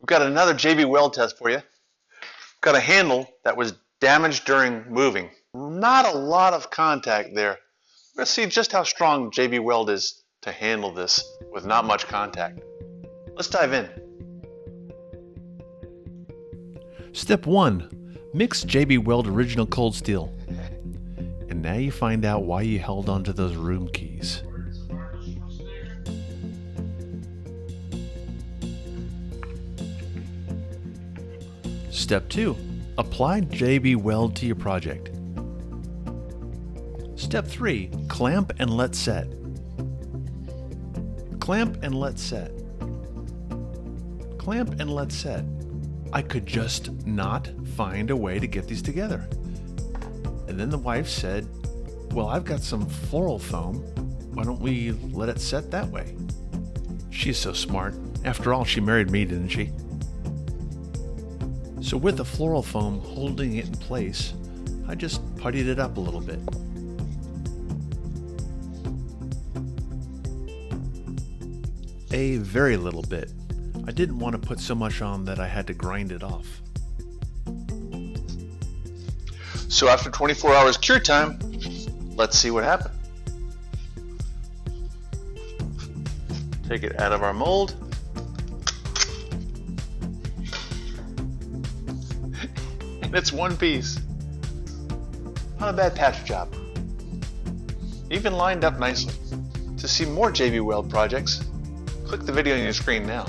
We've got another JB Weld test for you. We've got a handle that was damaged during moving. Not a lot of contact there. Let's see just how strong JB Weld is to handle this with not much contact. Let's dive in. Step 1. Mix JB Weld Original Cold Steel. And now you find out why you held onto those room keys. Step 2. Apply JB Weld to your project. Step 3. Clamp and let set. Clamp and let set. Clamp and let set. I could just not find a way to get these together. And then the wife said, well, I've got some floral foam. Why don't we let it set that way? She's so smart. After all, she married me, didn't she? So with the floral foam holding it in place, I just puttied it up a little bit. A very little bit. I didn't want to put so much on that I had to grind it off. So after 24 hours cure time, let's see what happened. Take it out of our mold. And it's one piece. Not a bad patch job. Even lined up nicely. To see more JB Weld projects, click the video on your screen now.